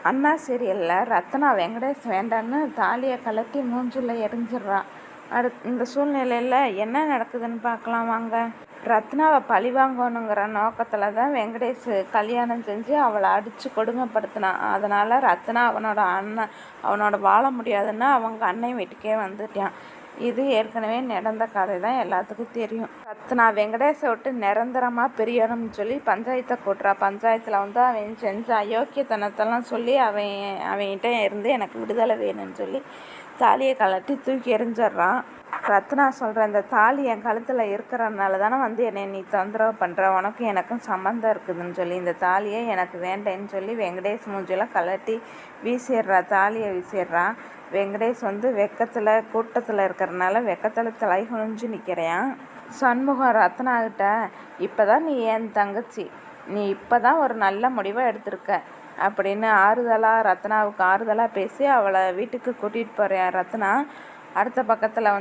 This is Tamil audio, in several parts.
அண்ணா சீரியலில் ரத்னா வெங்கடேஷ் வேண்டான்னு தாலியை கலட்டி மூஞ்சில் எரிஞ்சிட்றான். இந்த சூழ்நிலையில் என்ன நடக்குதுன்னு பார்க்கலாம் வாங்க. ரத்னாவை பழிவாங்கணுங்கிற நோக்கத்தில் தான் வெங்கடேஷ் கல்யாணம் செஞ்சு அவளை அடித்து கொடுமைப்படுத்தினான். அதனால் ரத்னா அவனோட வாழ முடியாதுன்னு அவங்க அண்ணன் வீட்டுக்கே வந்துட்டான். இது ஏற்கனவே நடந்த கதை தான், எல்லாத்துக்கும் தெரியும். ரத்னா வெங்கடேஷை விட்டு நிரந்தரமாக பிரியணும்னு சொல்லி பஞ்சாயத்தை கூட்டுறா. பஞ்சாயத்தில் அவன் செஞ்ச அயோக்கியத்தனத்தெல்லாம் சொல்லி அவன்கிட்ட இருந்து எனக்கு விடுதலை வேணும்னு சொல்லி தாலியை கலட்டி தூக்கி எறிஞ்சிட்றான். ரத்னா சொல்கிற இந்த தாலி என் கழுத்தில் இருக்கிறனால தானே என்னை நீ தொந்தரவு பண்ணுற, உனக்கும் எனக்கும் சம்மந்தம் இருக்குதுன்னு சொல்லி இந்த தாலியை எனக்கு வேண்டேன்னு சொல்லி வெங்கடேஷ் மூஞ்சிலாம் கலட்டி வீசிடுறா. தாலியை வீசிடுறான். வெங்கடேஷ் வெக்கத்தில் கூட்டத்தில் இருக்கிறனால வெக்கத்தில் தலை குனிஞ்சு நிற்கிறான். சண்முகம் ரத்னாகிட்ட, இப்போ தான் நீ என் தங்கச்சி, நீ இப்போ தான் ஒரு நல்ல முடிவை எடுத்திருக்க அப்படின்னு ரத்னாவுக்கு ஆறுதலாக பேசி அவளை வீட்டுக்கு கூட்டிகிட்டு போகிறேன் ரத்னா. அடுத்த பக்கத்தில்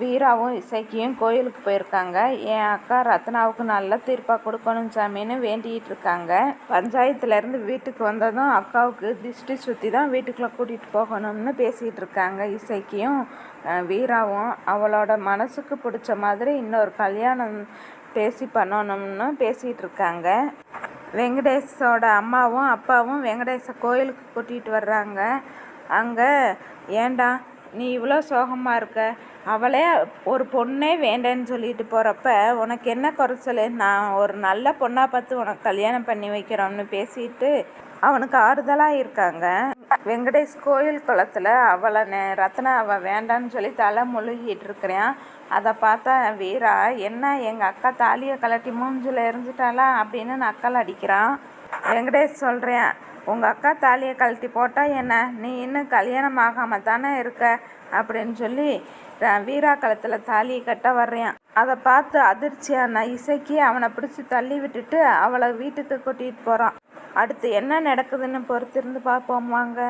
வீராவும் இசைக்கியும் கோயிலுக்கு போயிருக்காங்க. என் அக்கா ரத்னாவுக்கு நல்ல தீர்ப்பாக கொடுக்கணும் சாமின்னு வேண்டிகிட்டு இருக்காங்க. பஞ்சாயத்துலேருந்து வீட்டுக்கு வந்ததும் அக்காவுக்கு திஷ்டி சுற்றி தான் வீட்டுக்குள்ளே கூட்டிகிட்டு போகணும்னு பேசிகிட்டு இருக்காங்க. இசைக்கியும் வீராவும் அவளோட மனசுக்கு பிடிச்ச மாதிரி இன்னொரு கல்யாணம் பேசி பண்ணணும்னு பேசிகிட்டு இருக்காங்க. வெங்கடேஷோட அம்மாவும் அப்பாவும் வெங்கடேஷை கோயிலுக்கு கூட்டிகிட்டு வர்றாங்க. அங்கே, ஏண்டா நீ இவ்வளோ சோகமாக இருக்க, அவளே ஒரு பொண்ணே வேண்டேன்னு சொல்லிட்டு போகிறப்ப உனக்கு என்ன குறைச்சல், நான் ஒரு நல்ல பொண்ணாக பார்த்து உனக்கு கல்யாணம் பண்ணி வைக்கிறோம்னு பேசிட்டு அவனுக்கு ஆறுதலாக இருக்காங்க. வெங்கடேஷ் கோயில் குளத்தில் ரத்னா அவள் வேண்டான்னு சொல்லி தலை முழுகிட்டு இருக்கிறான். அதை பார்த்தா வீரா, என்ன எங்கள் அக்கா தாலியை கலட்டி மூஞ்சில் எரிஞ்சிட்டாளா அப்படின்னு நக்கல் அடிக்கிறான். வெங்கடேஷ் சொல்கிறேன், உங்கள் அக்கா தாலியை கழட்டி போட்டால் என்ன, நீ இன்னும் கல்யாணம் ஆகாமல் தானே இருக்க அப்படின்னு சொல்லி வீரா கழுத்தில் தாலியை கட்ட வர்றேன். அதை பார்த்து அதிர்ச்சியான இசைக்கு அவனை பிடிச்சி தள்ளி விட்டுட்டு அவளை வீட்டுக்கு கூட்டிகிட்டு போகிறான். அடுத்து என்ன நடக்குதுன்னு பொறுத்திருந்து பார்ப்போம் வாங்க.